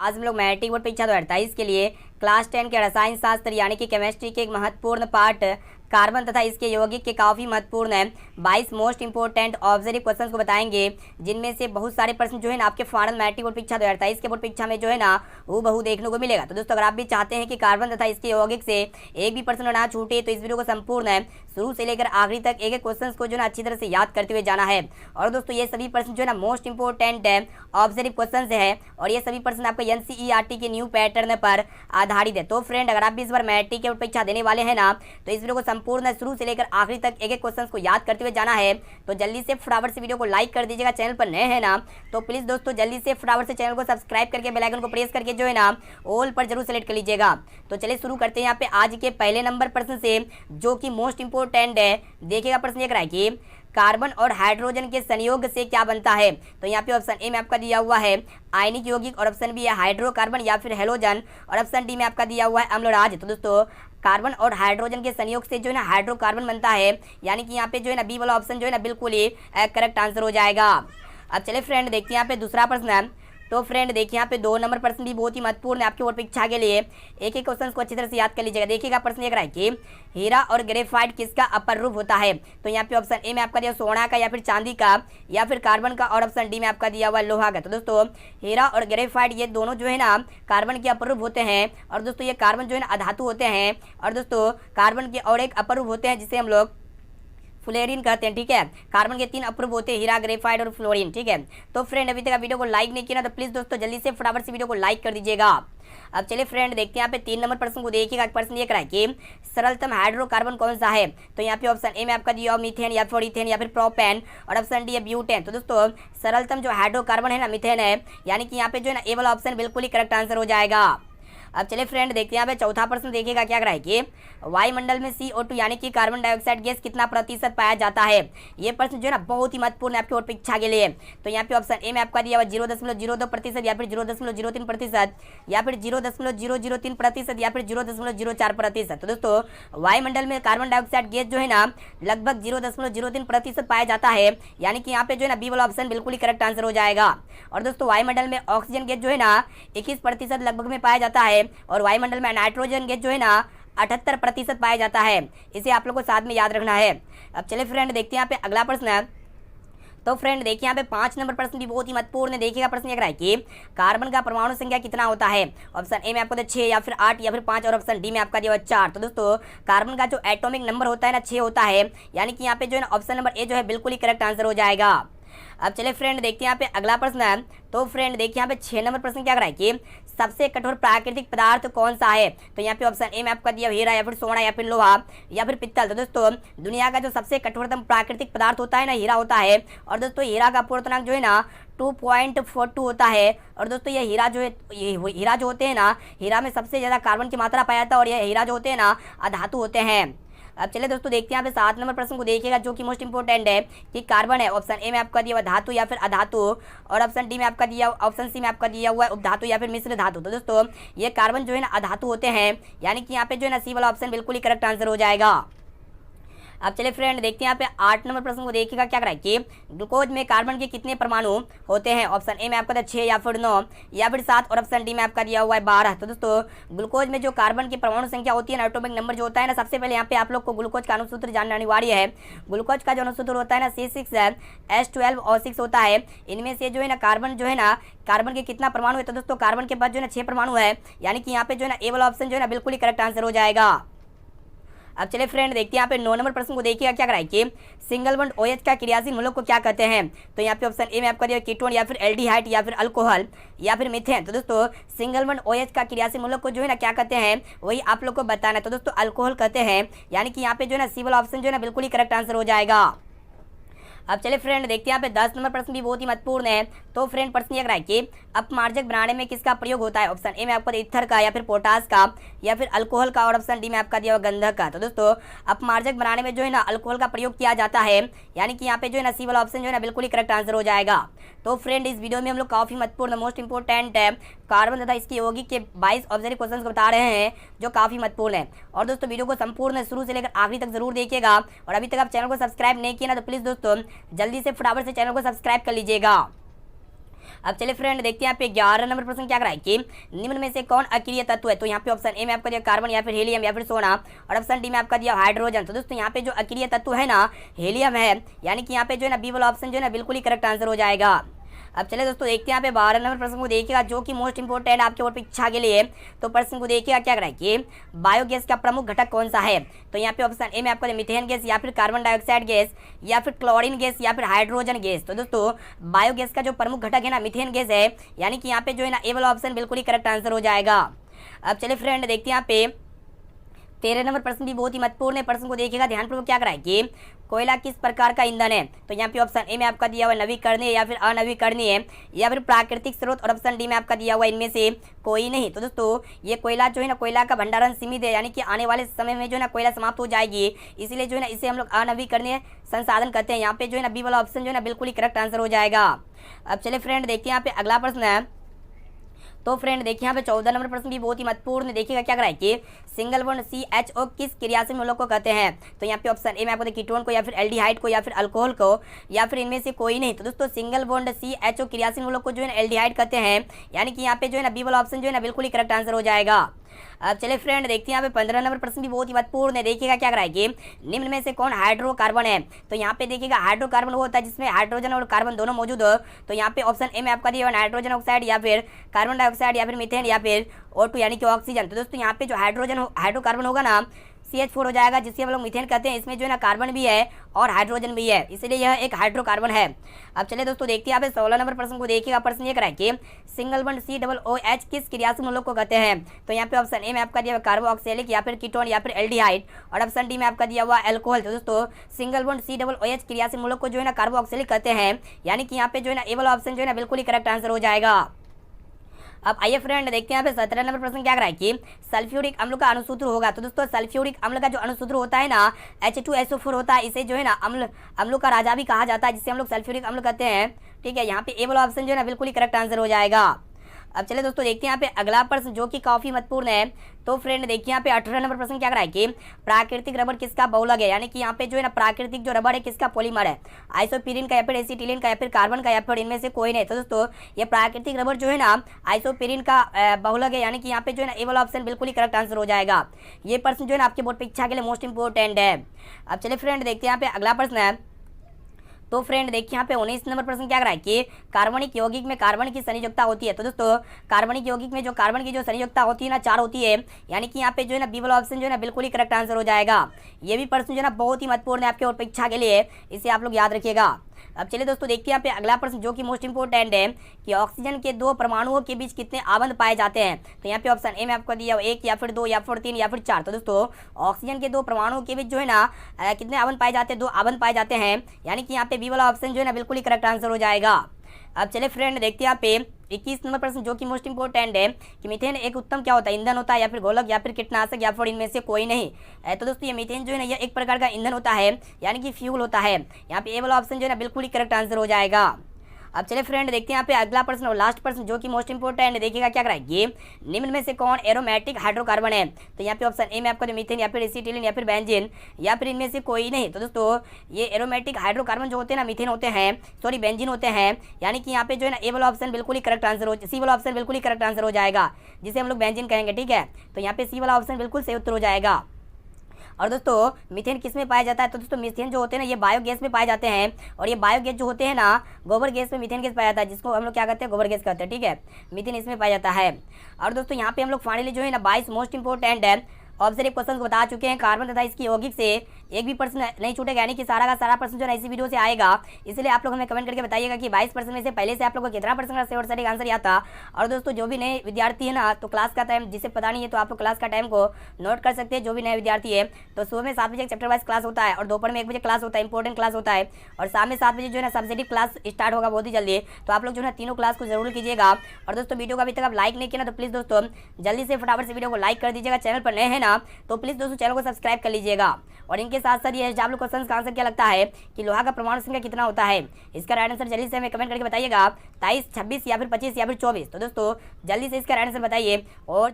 आज हम लोग मैट्रिक बोर्ड परीक्षा 2028 के लिए क्लास 10 के रसायन शास्त्र यानी कि केमिस्ट्री के एक महत्वपूर्ण पार्ट कार्बन तथा इसके यौगिक के काफ़ी महत्वपूर्ण है 22 मोस्ट इंपोर्टेंट ऑब्जर्व क्वेश्चंस को बताएंगे, जिनमें से बहुत सारे प्रश्न जो है ना आपके फाइनल मैट्रिक बोर्ड परीक्षा 2028 के बोर्ड परीक्षा में जो है ना वो बहु देखने को मिलेगा। तो दोस्तों अगर आप भी चाहते हैं कि कार्बन तथा इसके यौगिक से एक भी प्रश्न ना छूटे तो इस वीडियो को संपूर्ण है शुरू से लेकर आखिरी तक एक एक क्वेश्चन को जो है अच्छी तरह से याद करते हुए जाना है। और दोस्तों ये सभी प्रश्न जो है ना मोस्ट इंपोर्टेंट है ऑब्जर्व क्वेश्चन है और ये सभी प्रश्न आपका NCERT के न्यू पैटर्न पर आधारित है। तो फ्रेंड अगर आप भी इस बार मैट्रिक के बोर्ड परीक्षा देने वाले हैं ना तो इस वीडियो को संपूर्ण शुरू से लेकर आखिरी तक एक एक क्वेश्चन को याद करते हुए जाना है। तो जल्दी से फटाफट से वीडियो को लाइक कर दीजिएगा। चैनल पर नए हैं ना तो प्लीज दोस्तों जल्दी से फटाफट से चैनल को सब्सक्राइब करके बेल आइकन को प्रेस करके जो है ना ऑल पर जरूर सेलेक्ट कर लीजिएगा। तो चलिए शुरू करते हैं यहाँ पे आज के पहले नंबर प्रश्न से, जो कि मोस्ट इंपोर्टेंट है। देखिएगा प्रश्न ये है कि कार्बन और हाइड्रोजन के संयोग से क्या बनता है। तो यहाँ पे ऑप्शन ए में आपका दिया हुआ है आयनिक यौगिक, और ऑप्शन बी है हाइड्रोकार्बन या फिर हेलोजन, और ऑप्शन डी में आपका दिया हुआ है अम्लराज। तो दोस्तों कार्बन और हाइड्रोजन के संयोग से जो है ना हाइड्रोकार्बन बनता है, यानी कि यहाँ पे जो है ना बी वाला ऑप्शन जो है ना बिल्कुल ही करेक्ट आंसर हो जाएगा। अब चले फ्रेंड देखते हैं यहाँ पे दूसरा प्रश्न है। तो फ्रेंड देखिए यहाँ पे 2 नंबर प्रश्न भी बहुत ही महत्वपूर्ण है आपके बोर्ड परीक्षा के लिए। एक एक क्वेश्चन को अच्छी तरह से याद कर लीजिएगा। देखिएगा प्रश्न ये है कि हीरा और ग्रेफाइट किसका अपर रूप होता है। तो यहाँ पे ऑप्शन ए में आपका दिया सोना का या फिर चांदी का या फिर कार्बन का, और ऑप्शन डी में आपका दिया हुआ लोहा का। तो दोस्तों हीरा और ग्रेफाइट ये दोनों जो है ना कार्बन के अपर रूप होते हैं, और दोस्तों ये कार्बन जो है ना अधातु होते हैं, और दोस्तों कार्बन के और एक अपर रूप होते हैं जिसे हम लोग फ्लोरीन कहते हैं। ठीक है, कार्बन के 3 अप्रूव होते हैं, हीरा, ग्रेफाइट और फ्लोरीन। ठीक है, तो फ्रेंड अभी तक वीडियो को लाइक नहीं किया ना तो प्लीज दोस्तों जल्दी से फटाफट से वीडियो को लाइक कर दीजिएगा। अब चलिए फ्रेंड देखते हैं यहाँ पे 3 नंबर प्रश्न को देखिएगा। प्रश्न ये है कि सरलतम हाइड्रोकार्बन कौन सा है। तो यहाँ पे ऑप्शन ए में आपका दिया मीथेन या फिर इथेन या फिर प्रोपेन, और ऑप्शन डी है ब्यूटेन। तो दोस्तों सरलतम जो हाइड्रोकार्बन है ना मिथेन है, यानी कि यहाँ पे जो है ना ए वाला ऑप्शन बिल्कुल ही करेक्ट आंसर हो जाएगा। अब चलिए फ्रेंड देखते हैं यहाँ पे चौथा प्रश्न देखिएगा क्या है कि वायुमंडल में CO2 यानी कि कार्बन डाइऑक्साइड गैस कितना प्रतिशत पाया जाता है। ये प्रश्न जो है ना बहुत ही महत्वपूर्ण है आपके बोर्ड परीक्षा के लिए। तो यहाँ पे ऑप्शन ए में आपका दिया हुआ 0.02% या फिर 0.03% या फिर 0.003% या फिर 0.04%। तो दोस्तों वायुमंडल में कार्बन डाइऑक्साइड गैस जो है ना लगभग 0.03% पाया जाता है, यानी कि यहाँ पे जो है ना बी वाला ऑप्शन बिल्कुल ही करेक्ट आंसर हो जाएगा। और दोस्तों वायुमंडल में ऑक्सीजन गैस जो है ना 21% लगभग में पाया जाता है, और वायुमंडल में नाइट्रोजन गैस जो है ना 78% पाया जाता है। इसे आप लोग को साथ में याद रखना है। अब चलिए फ्रेंड देखते हैं यहाँ पे अगला प्रश्न है। तो फ्रेंड देखिए यहाँ पे 5 नंबर प्रश्न भी बहुत ही महत्वपूर्ण है। देखिएगा प्रश्न ये है कि कार्बन का परमाणु संख्या कितना होता है। ऑप्शन ए में आपको 6 या फिर 8 या फिर 5, और ऑप्शन डी में आपका दिया 4। तो दोस्तों कार्बन का जो एटॉमिक नंबर होता है ना 6 होता है, यानी कि यहाँ पे जो है ना ऑप्शन नंबर ए जो है बिल्कुल ही करेक्ट आंसर हो जाएगा। अब चलिए फ्रेंड देखते हैं यहाँ पे अगला प्रश्न है। तो फ्रेंड देखिए यहाँ पे 6 नंबर प्रश्न क्या है कि सबसे कठोर प्राकृतिक पदार्थ कौन सा है। तो यहाँ पे ऑप्शन ए में आपका दिया हीरा या फिर सोना या फिर लोहा या फिर पित्तल। तो दोस्तों दुनिया का जो सबसे कठोरतम प्राकृतिक पदार्थ होता है ना हीरा होता है, और दोस्तों हीरा का पूर्णांक जो है ना 2.42 होता है। और दोस्तों ये हीरा जो है हीरा जो होते हैं ना, हीरा में सबसे ज़्यादा कार्बन की मात्रा पाया जाता है, और ये हीरा जो होते हैं ना अधातु होते हैं। अब चलिए दोस्तों देखते हैं यहाँ पे 7 नंबर प्रश्न को देखिएगा, जो कि मोस्ट इंपोर्टेंट है कि कार्बन है ऑप्शन ए में आपका दिया हुआ धातु या फिर अधातु, और ऑप्शन डी में आपका दिया ऑप्शन सी में आपका दिया हुआ है उपधातु या फिर मिश्र धातु। तो दोस्तों ये कार्बन जो है ना अधातु होते हैं, यानी कि यहाँ पे जो है ना सी वाला ऑप्शन बिल्कुल ही करेक्ट आंसर हो जाएगा। अब चलिए फ्रेंड देखते हैं यहाँ पे 8 नंबर प्रश्न को देखिएगा क्या है कि ग्लूकोज में कार्बन के कितने परमाणु होते हैं। ऑप्शन ए में आपका 6 या फिर 9 या फिर 7, और ऑप्शन डी में आपका दिया हुआ है 12। तो दोस्तों ग्लूकोज में जो कार्बन की परमाणु संख्या होती है ना एटॉमिक नंबर जो होता है ना, सबसे पहले यहाँ पे आप लोग को ग्लूकोज का अनुसूत्र जानना अनिवार्य है। ग्लूकोज का जो अनुसूत्र होता है ना C6H12O6 होता है। इनमें से जो है ना कार्बन के कितना परमाणु है। तो दोस्तों कार्बन के पास जो है ना 6 परमाणु है, यानी कि यहाँ पे जो है ना ए वाला ऑप्शन जो है ना बिल्कुल ही करेक्ट आंसर हो जाएगा। अब चलिए फ्रेंड देखते हैं यहाँ पे 9 नंबर प्रश्न को देखिएगा क्या है कि सिंगल बॉन्ड OH का क्रियाशील मूलक को क्या कहते हैं। तो यहाँ पे ऑप्शन ए में आपका दिया कीटोन या फिर एल्डिहाइड या फिर अल्कोहल या फिर मीथेन। तो दोस्तों सिंगल बॉन्ड OH का क्रियाशील मूलक को जो है ना क्या कहते हैं वही आप लोग को बताना है। तो दोस्तों अल्कोहल कहते हैं, यानी कि यहाँ पे जो है ना सी वाला ऑप्शन जो है ना बिल्कुल ही करेक्ट आंसर हो जाएगा। अब चलिए फ्रेंड देखते हैं यहाँ पे 10 नंबर प्रश्न भी बहुत ही महत्वपूर्ण है। तो फ्रेंड प्रश्न ये है कि अपमार्जक बनाने में किसका प्रयोग होता है। ऑप्शन ए में आपका ईथर का या फिर पोटास का या फिर अल्कोहल का, और ऑप्शन डी में आपका दिया हुआ गंधक का। तो दोस्तों अपमार्जक बनाने में जो है ना अल्कोहल का प्रयोग किया जाता है, यानी कि यहाँ पे जो है ना सी वाला ऑप्शन जो है ना बिल्कुल ही करेक्ट आंसर हो जाएगा। तो फ्रेंड इस वीडियो में हम लोग काफ़ी महत्वपूर्ण मोस्ट इंपोर्टेंट है कार्बन तथा इसके यौगिक के 22 ऑब्जर्व क्वेश्चन को बता रहे हैं, जो काफ़ी महत्वपूर्ण है। और दोस्तों वीडियो को संपूर्ण शुरू से लेकर आखिरी तक जरूर देखिएगा, और अभी तक आप चैनल को सब्सक्राइब नहीं किया ना तो प्लीज़ दोस्तों जल्दी से फटाफट से चैनल को सब्सक्राइब कर लीजिएगा। अब चलिए फ्रेंड देखते हैं यहाँ पे 11 नंबर प्रश्न क्या कराए कि निम्न में से कौन अक्रिय तत्व है। तो यहाँ पे ऑप्शन ए में आपका दिया कार्बन या फिर हीलियम या फिर सोना, और ऑप्शन डी में आपका दिया हाइड्रोजन। तो दोस्तों यहाँ पे जो अक्रिय तत्व है ना हीलियम है, यानी कि यहाँ पे जो है ना बी वाला ऑप्शन जो है ना बिल्कुल ही करेक्ट आंसर हो जाएगा। अब चले दोस्तों देखते हैं यहाँ पे 12 नंबर प्रश्न को देखिएगा जो कि मोस्ट इंपोर्टेंट आपके बोर्ड परीक्षा के लिए। तो प्रश्न को देखिएगा क्या कराए कि बायोगैस का प्रमुख घटक कौन सा है। तो यहाँ पे ऑप्शन ए में आपका मीथेन गैस या फिर कार्बन डाइऑक्साइड गैस या फिर क्लोरीन गैस या फिर हाइड्रोजन गैस। तो दोस्तों बायोगैस का जो प्रमुख घटक है ना मीथेन गैस है, यानी कि यहाँ पे जो है ना ए वाला ऑप्शन बिल्कुल ही करेक्ट आंसर हो जाएगा। अब चलिए फ्रेंड देखते हैं यहाँ पे 13 नंबर प्रश्न भी बहुत ही महत्वपूर्ण है। प्रश्न को देखिएगा ध्यानपूर्वक क्या कराए कि कोयला किस प्रकार का ईंधन है। तो यहाँ पे ऑप्शन ए में आपका दिया हुआ नवीकरणीय या फिर अनवीकरणीय या फिर प्राकृतिक स्रोत, और ऑप्शन डी में आपका दिया हुआ इनमें से कोई नहीं। तो दोस्तों ये कोयला जो है ना कोयला का भंडारण सीमित है, यानी कि आने वाले समय में जो है ना कोयला समाप्त हो जाएगी, इसलिए जो है ना इसे हम लोग अनवीकरणीय संसाधन कहते हैं। यहाँ पे जो है ना बी वाला ऑप्शन जो है ना बिल्कुल ही करेक्ट आंसर हो जाएगा। अब चलिए फ्रेंड देखते हैं यहाँ पे अगला प्रश्न है। तो फ्रेंड देखिए यहाँ पे 14 नंबर प्रश्न भी बहुत ही महत्वपूर्ण, देखिएगा क्या कराए कि सिंगल बॉन्ड CHO किस क्रियाशील मूलक को कहते हैं। तो यहाँ पे ऑप्शन ए में आपको कीटोन को या फिर एल्डिहाइड को या फिर अल्कोहल को या फिर इनमें से कोई नहीं। तो दोस्तों सिंगल बॉन्ड CHO क्रियाशील मूलक को जो है एल्डिहाइड कहते हैं, यानी कि यहाँ पे जो है ना बी वाला ऑप्शन जो है ना बिल्कुल ही करेक्ट आंसर हो जाएगा। अब चलिए फ्रेंड देखते हैं यहाँ पे 15 नंबर प्रश्न भी बहुत ही महत्वपूर्ण है, देखिएगा क्या कराएगी निम्न में से कौन हाइड्रोकार्बन है। तो यहाँ पे देखिएगा हाइड्रोकार्बन वो होता है जिसमें हाइड्रोजन और कार्बन दोनों मौजूद हो। तो यहाँ पे ऑप्शन ए में आपका दिया नाइट्रोजन ऑक्साइड या फिर कार्बन डाइऑक्साइड या फिर मीथेन या फिर O2 यानी कि ऑक्सीजन। तो दोस्तों यहाँ पे जो हाइड्रोकार्बन होगा ना CH4 हो जाएगा, जिससे हम लोग मीथेन कहते हैं। इसमें जो है ना कार्बन भी है और हाइड्रोजन भी है, इसलिए यह एक हाइड्रोकार्बन है। अब चलिए दोस्तों देखते हैं यहाँ पे 16 नंबर प्रश्न को देखिएगा। प्रश्न ये कराए कि सिंगल बॉन्ड COOH किस क्रियाशील मूलक को कहते हैं। तो यहाँ पे ऑप्शन ए में आपका दिया कार्बोक्सिलिक या फिर कीटोन या फिर एल्डिहाइड, और ऑप्शन डी में आपका दिया हुआ अल्कोहल। तो दोस्तों सिंगल बॉन्ड COOH क्रियाशील मूलक को जो है ना कार्बोक्सिलिक कहते हैं, यानी कि यहाँ पे जो है ना ए वाला ऑप्शन जो है ना बिल्कुल ही करेक्ट आंसर हो जाएगा। अब आइए फ्रेंड देखते हैं यहाँ पे 17 नंबर प्रश्न क्या कराए कि सल्फ्यूरिक अम्ल का अणुसूत्र होगा। तो दोस्तों सल्फ्यूरिक अम्ल का जो अणुसूत्र होता है ना H2SO4 होता है, इसे जो है ना अम्लों का राजा भी कहा जाता है, जिसे हम लोग सल्फ्यूरिक अम्ल कहते हैं। ठीक है, यहाँ पे ए वाला ऑप्शन जो है ना बिल्कुल ही करेक्ट आंसर हो जाएगा। अब चले दोस्तों देखते हैं यहाँ पे अगला प्रश्न जो कि काफी महत्वपूर्ण है। तो फ्रेंड देखिए यहाँ पे 18 नंबर प्रश्न क्या कराए कि प्राकृतिक रबड़ किसका बहुलक है, यानी कि यहाँ पे जो है ना प्राकृतिक जो रबड़ है किसका पॉलीमर है। आइसोपीरिन का या फिर एसिटिलीन का या फिर कार्बन का या फिर इनमें से कोई नहीं। तो दोस्तों ये प्राकृतिक रबड़ जो है ना आइसोपीरिन का बहुलक है, यानी कि यहाँ पे जो है ना ए वाला ऑप्शन बिल्कुल ही करेक्ट आंसर हो जाएगा। ये प्रश्न जो है ना आपके बोर्ड परीक्षा के लिए मोस्ट इंपोर्टेंट है। अब चलिए फ्रेंड देखते हैं यहाँ पे अगला प्रश्न है। तो फ्रेंड देखिए यहाँ पे 19 नंबर प्रश्न क्या कराए कि कार्बनिक यौगिक में कार्बन की संयोजकता होती है। तो दोस्तों कार्बनिक यौगिक में जो कार्बन की जो संयोजकता होती है ना 4 होती है, यानी कि यहाँ पे जो है ना बी वाला ऑप्शन जो है ना बिल्कुल ही करेक्ट आंसर हो जाएगा। ये भी प्रश्न जो है ना बहुत ही महत्वपूर्ण है आपके और परीक्षा के लिए, इसे आप लोग याद रखिएगा। अब चलिए दोस्तों देखिए यहाँ पे अगला प्रश्न जो कि मोस्ट इंपोर्टेंट है कि ऑक्सीजन के 2 परमाणुओं के बीच कितने आबंध पाए जाते हैं। तो यहाँ पे ऑप्शन ए में आपको दिया 1 या फिर 2 या फिर 3 या फिर 4। तो दोस्तों ऑक्सीजन के 2 परमाणुओं के बीच जो है ना कितने आबंध पाए जाते हैं, 2 आबंध पाए जाते हैं, यानी कि यहाँ पे बी वाला ऑप्शन जो है ना बिल्कुल ही करेक्ट आंसर हो जाएगा। अब चले फ्रेंड देखते हैं यहाँ पे 21 नंबर प्रश्न जो कि मोस्ट इंपोर्टेंट है कि मीथेन एक उत्तम क्या होता है, ईंधन होता है या फिर गोलक या फिर कीटनाशक या फिर इनमें से कोई नहीं। तो दोस्तों ये मीथेन जो है ना यह एक प्रकार का ईंधन होता है, यानी कि फ्यूल होता है। यहाँ पे ए वाला ऑप्शन जो है ना बिल्कुल ही करेक्ट आंसर हो जाएगा। अब चले फ्रेंड देखते हैं यहाँ पे अगला प्रश्न और लास्ट प्रश्न जो कि मोस्ट इंपोर्टेंट है, देखिएगा क्या कराएंगे निम्न में से कौन एरोमेटिक हाइड्रोकार्बन है। तो यहाँ पे ऑप्शन ए में आपका मीथेन या फिर एसिटिलीन या फिर बेंजीन या फिर इनमें से कोई नहीं। तो दोस्तों ये एरोमेटिक हाइड्रोकार्बन जो होते हैं ना मीथेन होते हैं, सॉरी बेंजीन होते हैं, यानी कि यहाँ पे जो है ना ए वाला ऑप्शन बिल्कुल ही करेक्ट आंसर हो, सी वाला ऑप्शन बिल्कुल ही करेक्ट आंसर हो जाएगा, जिसे हम लोग बेंजीन कहेंगे। ठीक है, तो यहाँ पे सी वाला ऑप्शन बिल्कुल सही उत्तर हो जाएगा। और दोस्तों मीथेन किस में पाया जाता है, तो दोस्तों मीथेन जो होते हैं ना ये बायोगैस में पाए जाते हैं, और ये बायोगैस जो होते हैं ना गोबर गैस में मीथेन गैस पाया जाता है, जिसको हम लोग क्या कहते हैं गोबर गैस कहते हैं। ठीक है, मीथेन इसमें पाया जाता है। और दोस्तों यहाँ पे हम लोग फाइनली जो है ना 22 मोस्ट इंपोर्टेंट है ऑब्जर्व क्वेश्चन बता चुके हैं कार्बन तथा इसकी यौगिक से एक भी प्रश्न नहीं छूटेगा, यानी कि सारा का सारा प्रश्न जो है इसी वीडियो से आएगा। इसलिए आप लोग हमें कमेंट करके बताइएगा कि 22% में से पहले से आप लोगों को कितना परसेंट का सही आंसर याद था। और दोस्तों जो भी नए विद्यार्थी है ना, तो क्लास का टाइम जिसे पता नहीं है तो आप लोग क्लास का टाइम को नोट कर सकते हैं। जो भी नए विद्यार्थी है तो सुबह में 7 बजे चैप्टर वाइज क्लास होता है, और दोपहर में 1 बजे क्लास होता है, इंपॉर्टेंट क्लास होता है, और शाम में 7 बजे जो है ना सब्जेक्टिव क्लास स्टार्ट होगा बहुत ही जल्दी। तो आप लोग जो है तीनों क्लास को जरूर कीजिएगा। और दोस्तों वीडियो को अभी तक आप लाइक नहीं किया ना, तो प्लीज़ दोस्तों जल्दी से फटाफट से वीडियो को लाइक कर दीजिएगा। चैनल पर नए हैं ना तो प्लीज़ दोस्तों चैनल को सब्सक्राइब कर लीजिएगा। और इनके साथ साथ ये आप लोग क्वेश्चन का आंसर क्या लगता है कि लोहा का परमाणु संख्या कितना होता है, इसका राइट आंसर जल्दी से हमें कमेंट करके बताइएगा। 23, 26 या फिर 25 या फिर 24। तो दोस्तों जल्दी से इसका राइट आंसर बताइए। और